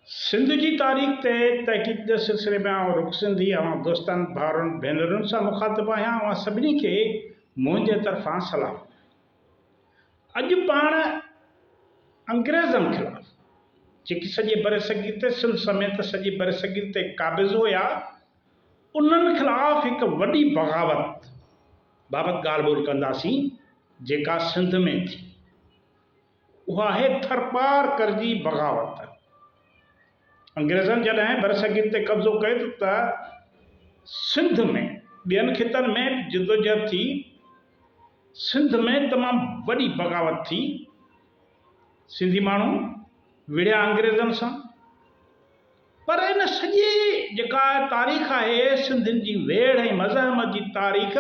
सिंध जी तारीख़ ते तहक़ीक़ जे सिलसिले में रुख़ सिंधी दोस्तनि भाउरनि भेनरुनि सां मुखातिबु आहियां। सभिनी खे मुंहिंजे तरफ़ां सलाम। अॼु पाण अंग्रेज़नि ख़िलाफ़ जेकी सॼे बर सग़ीर ते सिंध समेत सॼे बर सग़ीर ते क़ाबिज़ हुया, उन्हनि ख़िलाफ़ हिकु वॾी बग़ावत बाबति ॻाल्हि ॿोल कंदासीं जेका सिंध में थी। उहा आहे थरपार कर जी बग़ावत। अंग्रेज़नि जॾहिं बर सग़ीर ते कब्ज़ो कयो त सिंध में ॿियनि खितनि में जिदोजहद थी, सिंध में तमामु वॾी बग़ावत थी। सिंधी माण्हू विढ़िया अंग्रेज़नि सां, पर इन सॼे जेका तारीख़ आहे सिंधियुनि जी वेड़ ऐं मज़हब जी तारीख़,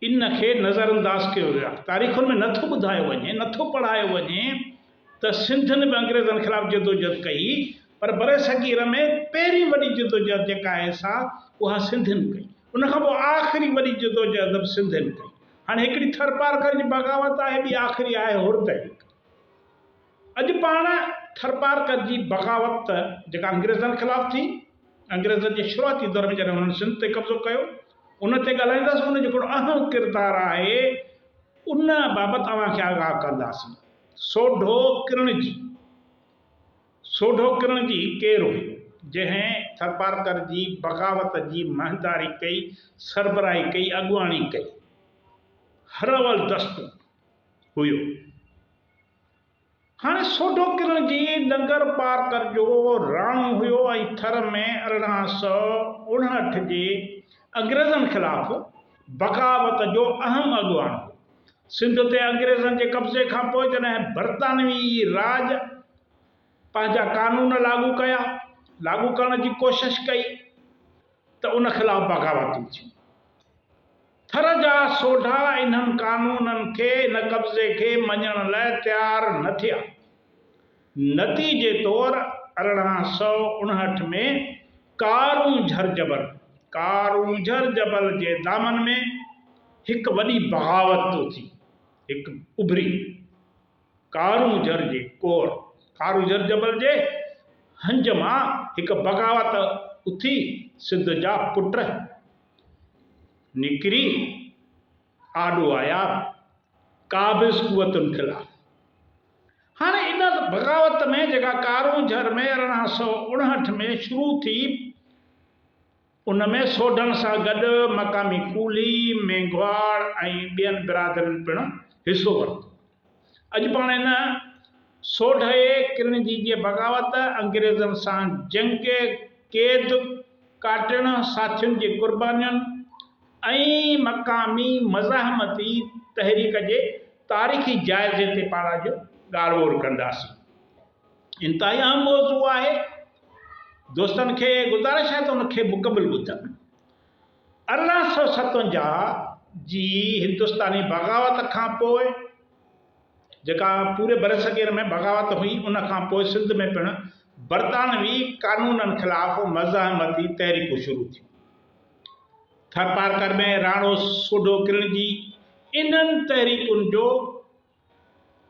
इनखे नज़रअंदाज़ कयो वियो आहे। तारीख़ुनि में नथो ॿुधायो वञे, नथो पढ़ायो वञे त सिंधियुनि बि अंग्रेज़नि ख़िलाफ़ जिदोजहद कई, पर बर सग़ीर में पहिरीं वॾी जिदोजहद जेका आहे सा उहा सिंधियुनि कई। उनखां पोइ आख़िरी वॾी जिदोजहद बि सिंधियुनि कई। हाणे हिकिड़ी थरपार कर जी बग़ावत आहे, ॿी आख़िरी आहे हुर तहरीक। अॼु पाण थरपार कर जी बग़ावत जेका अंग्रेज़नि ख़िलाफ़ थी, अंग्रेज़नि जे शुरूआती दौर में जॾहिं हुननि सिंध ते कब्ज़ो कयो, उन ते ॻाल्हाईंदासीं। उन जो हिकिड़ो अहम किरदारु आहे, उन बाबति तव्हांखे आगाह कंदासीं। सोढो किरण जी केरु हुई जंहिं थरपार कर जी बग़ावत जी महदारी कई, सरबराही कई, अॻुवाणी कई। हरवल दस्तु हुयो। हाणे सोढो किरण जी नंगर पार कर जो राणो हुयो ऐं थर में 1859 जे अंग्रेज़नि ख़िलाफ़ बग़ावत जो अहम अॻुवाण हो। सिंध ते अंग्रेज़नि जे कब्ज़े खां पोइ जॾहिं बरतानवी राज पंहिंजा कानून लागू करण जी कोशिश कई त उन ख़िलाफ़ बग़ावतूं थियूं। थर जा सोढा इन्हनि कानूननि खे, इन कब्ज़े खे मञण लाइ तयारु न थिया। नतीजे तौरु 1859 में कारूझर जबल जे दामन में हिकु वॾी बग़ावत थी, हिकु उभरी। कारूझर जबल जे हंज मां हिकु बग़ावत उथी। सिंध जा पुट निकिरी आॾो आया क़ाबिज़ क़ुवतुनि ख़िलाफ़। हाणे इन बग़ावत में जेका कारूझर में 1859 में शुरू थी, उन में सोढनि सां गॾु मक़ामी कूली, मेघवाड़ ऐं ॿियनि बिरादरियुनि पिणु हिसो वरितो। अॼु पाण इन सोढे किरण जी बग़ावत, अंग्रेज़नि सां जंग, क़ैद काटण, साथियुनि जी क़ुर्बानियुनि ऐं मक़ामी मज़ाहमती तहरीक जे तारीख़ी जाइज़े ते पाण अॼु ॻाल्हि ॿोल कंदासीं। इंतिहाई अहम मौज़ू आहे। दोस्तनि खे गुज़ारिश आहे त उनखे मुकमिल ॿुधनि। 1857 जी हिंदुस्तानी बग़ावत खां पोइ, जेका पूरे बर सग़ीर में बग़ावत हुई, उन खां पोइ सिंध में पिणु बरतानवी कानूननि ख़िलाफ़ मज़ाहमती तहरीकूं शुरू थियूं। थरपार कर में राणो सोढो किरण जी इन्हनि तहरीकुनि जो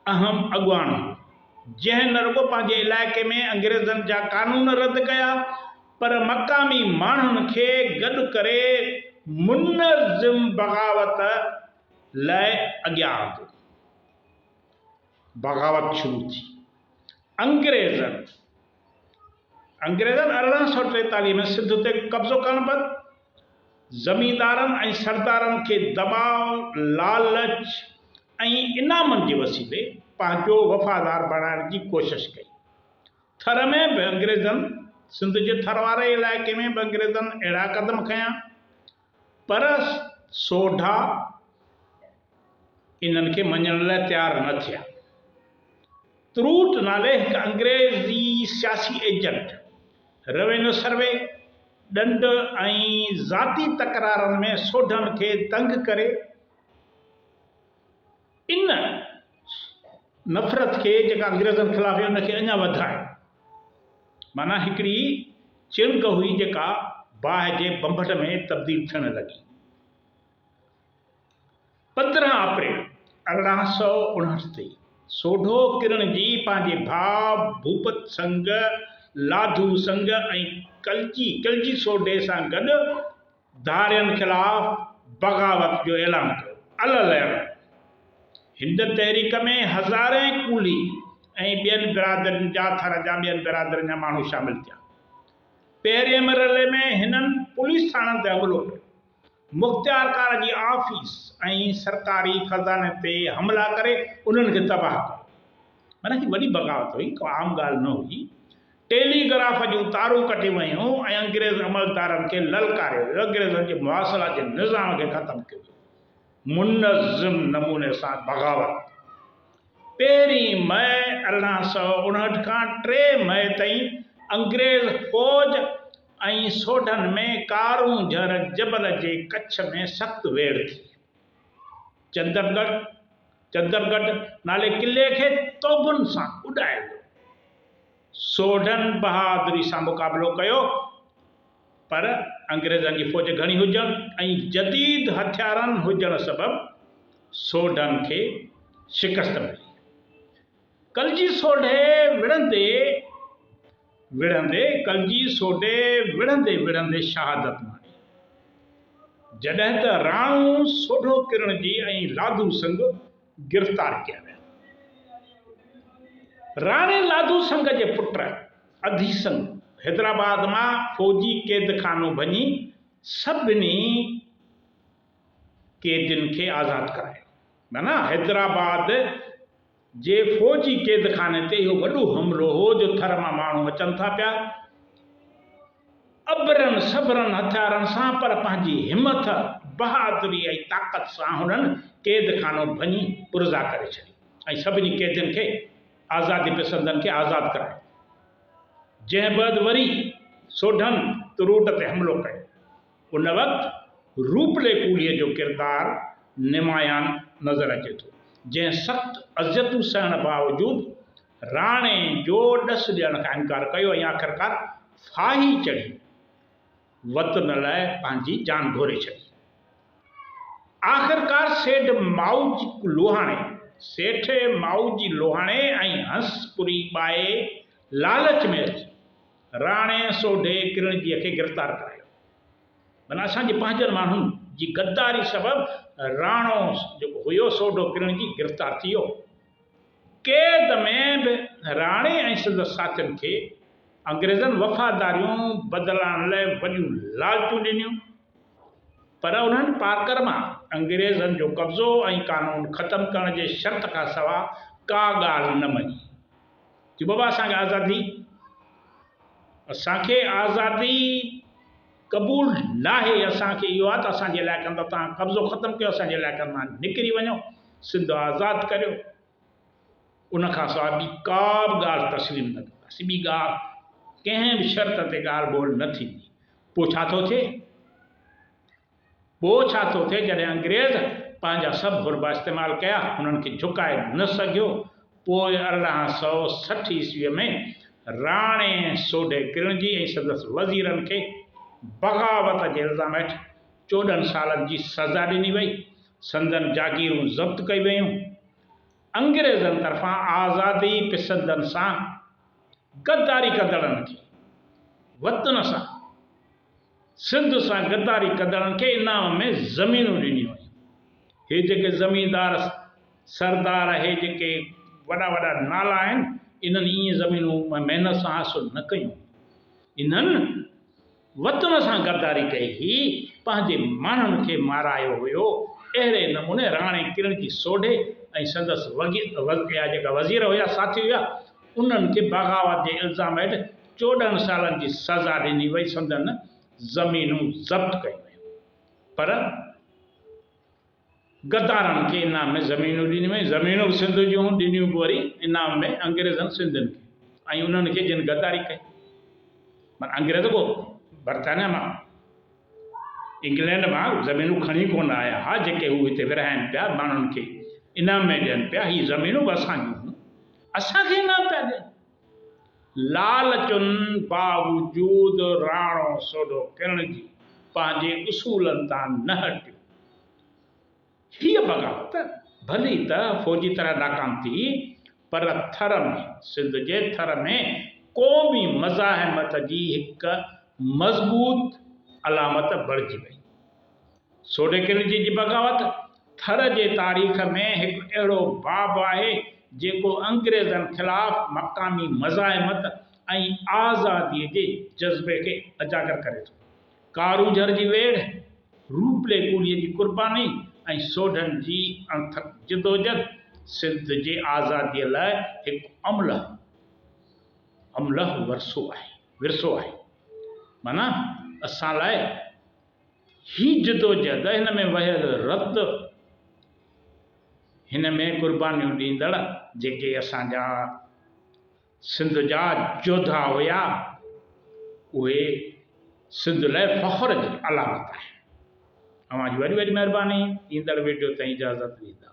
अहम अॻुवाण हो, जंहिं न रुॻो पंहिंजे इलाइक़े में अंग्रेज़नि जा कानून रद्द कया, पर मक़ामी माण्हुनि खे गॾु करे मुनज़्ज़िम बग़ावत लाइ अॻियां आंदो। बग़ावत शुरू थी। अंग्रेज़नि 1843 में सिंध ते कब्ज़ो करण बैदि ज़मींदारनि ऐं सरदारनि खे दबाव, लालच ऐं इनामनि जे वसीले पंहिंजो वफ़ादार बणाइण जी कोशिश कई। थर में बि अंग्रेज़नि, सिंध जे थर वारे इलाइक़े में बि अंग्रेज़नि अहिड़ा क़दम खयां, पर सोढा इन्हनि खे मञण लाइ तयारु न थिया। त्रूट नाले हिकु अंग्रेज़ी सियासी एजेंट रेवेन्यू सर्वे, ॾंड ऐं ज़ाती तकरारनि में सोढनि खे तंग करे इन नफ़रत खे जेका अंग्रेज़नि ख़िलाफ़ उनखे अञा वधायो। माना हिकिड़ी चिणग हुई जेका बाहि जे बंभट में तब्दील थियण लॻी। 15 अप्रैल 1859 ते सोढो किरण जी पंहिंजे भाउ भूपत संग लाधू संग ऐं कलजी सोढे सां गॾु धारियनि ख़िलाफ़ बग़ावत जो ऐलान कयो। अलअलह हिंद तहरीक में हज़ारे कूली ऐं ॿियनि बिरादरियुनि जा थर जा ॿियनि बिरादरियुनि जा माण्हू शामिल थिया। पहिरें मरहले में हिननि पुलिस थाणनि ते हमिलो कयो, मुख़्तियारकार जी ऑफिस ऐं सरकारी खज़ाने ते हमला करे उन्हनि खे तबाह कयो। माना ही वॾी बग़ावत हुई, को आम ॻाल्हि न हुई। टेलीग्राफ जूं तारूं कटी वयूं ऐं अंग्रेज़ अमलदारनि खे ललकारियो वियो, अंग्रेज़नि जे मुआसला जे निज़ाम खे ख़तमु कयो वियो। मुनज़्ज़म नमूने सां बग़ावत 1 मई 1859 खां 3 मई ताईं अंग्रेज़ फ़ौज ऐं सोढनि में कारूं झर जबल जे कच्छ में सख़्त वेड़ थी। चंदरगढ़ नाले किले खे तोबुनि सां उॾाए वियो। सोढनि बहादुरी सां मुक़ाबिलो कयो, पर अंग्रेज़नि जी फ़ौज घणी हुजण ऐं जदीद हथियारनि हुजण सबबि सोढनि खे शिकस्त मिली। कलजी सोढे विढ़ंदे शहादत माणी, जॾहिं त राणो सोढो किरण जी ऐं लाधू संग गिरफ़्तार कया विया। राणे लाधू संग जे पुट अधी संग हैदराबाद मां फ़ौजी क़ैदखानो भञी सभिनी क़ैदियुनि खे आज़ादु करायो। माना हैदराबाद जे फ़ौजी क़ैदखाने ते इहो वॾो हमिलो हो जो थर मां माण्हू अचनि था पिया अबरनि सब्रनि हथियारनि सां, पर पंहिंजी हिमत बहादुरी ऐं ताक़त सां हुननि क़ैदखानो भञी पुरज़ा करे छॾी ऐं सभिनी क़ैदियुनि खे आज़ादी पसंदनि खे आज़ादु करायो। जंहिं बैदि वरी सोढनि तुरूट ते हमिलो कयो। उन वक़्तु रूपले कूलीअ जो किरदारु निमायान नज़र अचे थो, जंहिं सख़्त अज़ियतूं सहण बावजूदि राणे जो ॾस ॾियण खां इनकार कयो ऐं आख़िरकार फाही चढ़ी वतन लाइ पंहिंजी जान घोरे छॾी। आख़िरकार सेठ माऊजी लोहाणे ऐं हंसपुरी बाए लालच में अची राणे सोढे किरणजीअ खे गिरफ़्तार करायो। माना असांजे पंहिंजनि माण्हुनि जी गद्दारी सबबि राणो जेको हुयो सोढो किरणजी गिरफ़्तार थी वियो। क़ैद में बि राणे ऐं संदसि साथियुनि खे अंग्रेज़नि वफ़ादारियूं बदिलाइण लाइ वॾियूं लालचूं ॾिनियूं, पर उन्हनि पारकर मां अंग्रेज़नि जो कब्ज़ो ऐं कानून ख़तमु करण जे शर्त खां सवाइ का ॻाल्हि न मञी। कि बाबा असांखे आज़ादी क़बूल नाहे, असांखे इहो आहे त असांजे इलाइक़नि तां तव्हां कब्ज़ो ख़तमु कयो, असांजे इलाइक़नि मां निकिरी वञो, सिंध आज़ादु करियो। उनखां सवाइ ॿी का बि ॻाल्हि तस्लीम न कंदासीं, ॿी ॻाल्हि कंहिं बि शर्त ते ॻाल्हि ॿोल न थींदी। पोइ छा थो थिए जॾहिं अंग्रेज़ पंहिंजा सभु हुरबा इस्तेमालु कया, हुननि खे झुकाए न सघियो। पोइ 1860 ईस्वीअ में राणे सोढे किरणजी ऐं संदसि वज़ीरनि खे बग़ावत जे इल्ज़ाम हेठि 14 सालनि जी सज़ा ॾिनी वई। संदनि जागीरूं ज़ब्त कई वयूं। अंग्रेज़नि तरफ़ां आज़ादी पसंदनि सां गद्दारी कंदड़नि खे वतन सां सिंध सां गद्दारी कंदड़नि खे इनाम में ज़मीनूं ॾिनियूं वयूं। हे जेके ज़मीनदार सरदार, हे जेके वॾा वॾा नाला आहिनि, इन्हनि ईअं ज़मीनूं महिनत सां हासिलु न कयूं। इन्हनि वतन सां गद्दारी कई ही, पंहिंजे माण्हुनि खे मारायो हुयो। अहिड़े नमूने राणे किरणजी सोढे ऐं संदसि जेका वज़ीर हुया, साथी हुया, उन्हनि खे बग़ावत जे इल्ज़ाम हेठि 14 सालनि जी सज़ा ॾिनी वई। संदनि ज़मीनूं ज़ब्त कयूं वयूं, पर गद्दारनि खे इनाम में ज़मीनूं ॾिनियूं वयूं। ज़मीनूं बि सिंध जूं ॾिनियूं बि वरी इनाम में अंग्रेज़नि सिंधियुनि खे, ऐं उन्हनि खे जिन गद्दारी कई। माना अंग्रेज़ को बरतानिया मां, इंग्लैंड मां ज़मीनूं खणी कोन आया हुआ, जेके हू हिते विरहाइनि पिया, माण्हुनि खे इनाम में ॾियनि पिया। हीअ ज़मीनूं बि असांजूं, असांखे इनाम पिया ॾियनि। लालचुनि बावजूद राणो सोढो किरणजी पंहिंजे उसूलनि तां न हटियो। हीअ बग़ावत भली त फ़ौजी तरह नाकाम थी, पर थर में सिंध जे थर में को बि मज़ाहिमत जी हिक मज़बूत अलामत बणिजी वई। सोडेकिन जी बग़ावत थर जे तारीख़ में हिकु अहिड़ो बाब आहे जेको अंग्रेज़नि ख़िलाफ़ मक़ामी मज़ाहिमत ऐं आज़ादीअ जे जज़्बे खे उजागर करे थो। कारूंझर जी वेड़, रूपले कूलीअ जी कुर्बानी ऐं सोढनि जी अणथक जिदोजहद सिंध जे आज़ादीअ लाइ हिकु अमलह विरसो आहे। माना असां लाइ ही जिदोजहद, हिन में वहियल रत, हिन में कुर्बानियूं ॾींदड़ जेके असांजा सिंध जा जोधा हुया, उहे सिंध लाइ फ़ख्र जी अलामत आहे। तव्हांजी वॾी वॾी महिरबानी। ईंदड़ वीडियो ताईं इजाज़त ॾींदा।